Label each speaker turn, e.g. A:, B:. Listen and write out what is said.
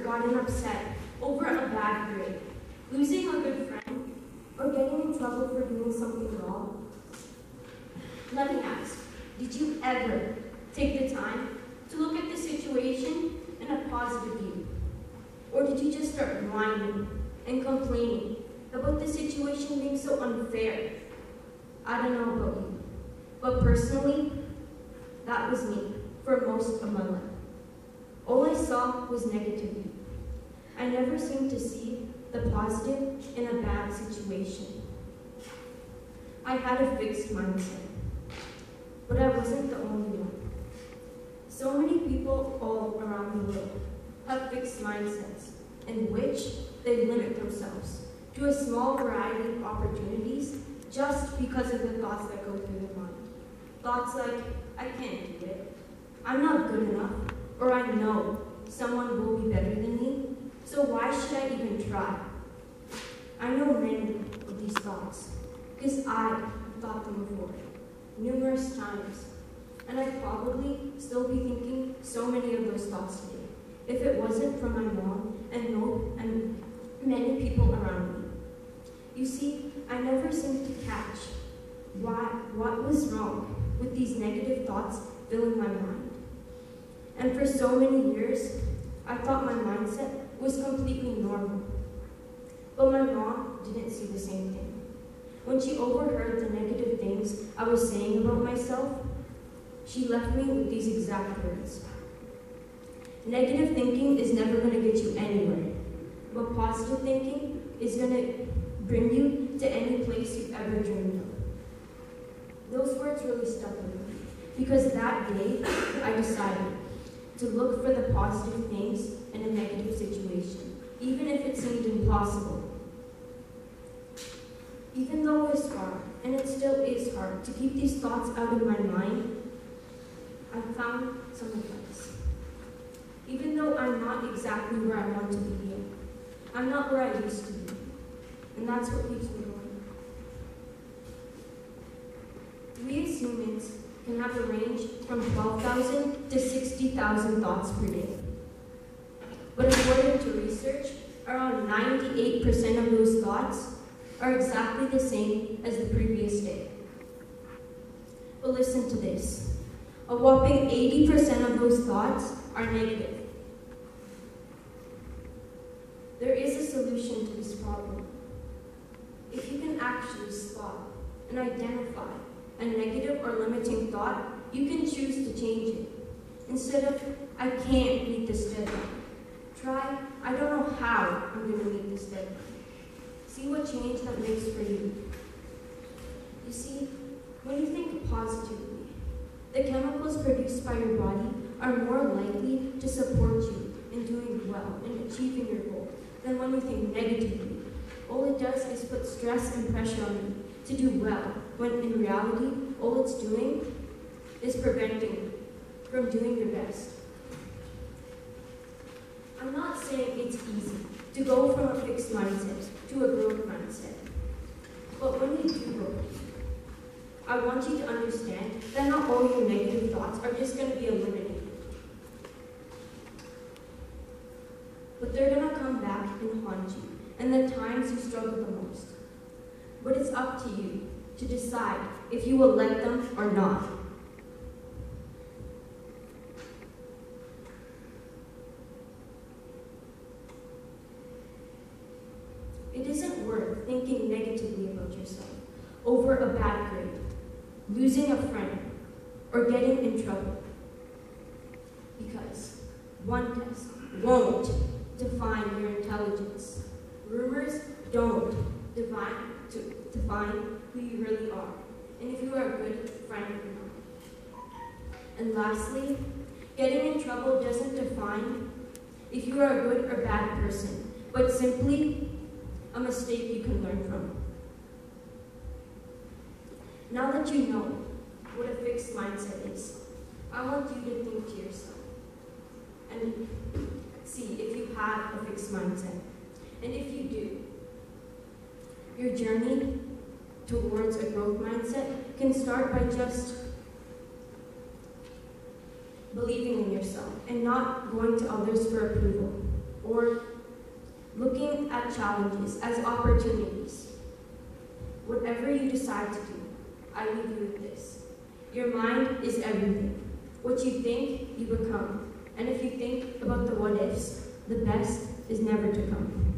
A: gotten upset over a bad grade, losing a good friend, or getting in trouble for doing something wrong? Let me ask, did you ever take the time to look at the situation in a positive view? Or did you just start whining and complaining about the situation being so unfair? I don't know about you, but personally, that was me for most of my life. All I saw was negativity. I never seemed to see the positive in a bad situation. I had a fixed mindset, but I wasn't the only one. So many people all around the world have fixed mindsets in which they limit themselves to a small variety of opportunities just because of the thoughts that go through their mind. Thoughts like, I can't do it, I'm not good enough, or I know someone will be better than me, so why should I even try? I know many of these thoughts because I thought them before, numerous times, and I'd probably still be thinking so many of those thoughts today if it wasn't for my mom and many people around me. You see, I never seemed to catch what was wrong with these negative thoughts filling my mind. And for so many years, I thought my mindset was completely normal. But my mom didn't see the same thing. When she overheard the negative things I was saying about myself, she left me with these exact words. Negative thinking is never going to get you anywhere, but positive thinking is going to bring you to any place you've ever dreamed of. Those words really stuck with me, because that day I decided to look for the positive things in a negative situation, even if it seemed impossible. Even though it was hard, and it still is hard, to keep these thoughts out of my mind, I found some advice. Even though I'm not exactly where I want to be yet, I'm not where I used to be, and that's what keeps me going. We as humans can have a range from 12,000 to 60,000 thoughts per day. But according to research, around 98% of those thoughts are exactly the same as the previous day. But listen to this. A whopping 80% of those thoughts are negative. There is a solution to this problem. If you can actually spot and identify a negative or limiting thought, you can choose to change it. Instead of, I can't meet this deadline, try, I don't know how I'm going to meet this deadline. See what change that makes for you. You see, when you think positively, the chemicals produced by your body are more likely to support you in doing well and achieving your goal than when you think negatively. All it does is put stress and pressure on you to do well, when in reality, all it's doing is preventing you from doing your best. I'm not saying it's easy to go from a fixed mindset to a growth mindset. But when you do grow, I want you to understand that not all your negative thoughts are just going to be eliminated. But they're going to come back and haunt you, and the times you struggle the most. But it's up to you to decide if you will let them or not. It isn't worth thinking negatively about yourself over a bad grade, losing a friend, or getting in trouble. Because one test won't define your intelligence. Rumors don't define who you really are, and if you are a good friend or not. And lastly, getting in trouble doesn't define if you are a good or bad person, but simply a mistake you can learn from. Now that you know what a fixed mindset is, I want you to think to yourself and see if you have a fixed mindset. And if you do, your journey towards a growth mindset can start by just believing in yourself and not going to others for approval or or looking at challenges as opportunities. Whatever you decide to do, I leave you with this. Your mind is everything. What you think, you become. And if you think about the what ifs, the best is never to come.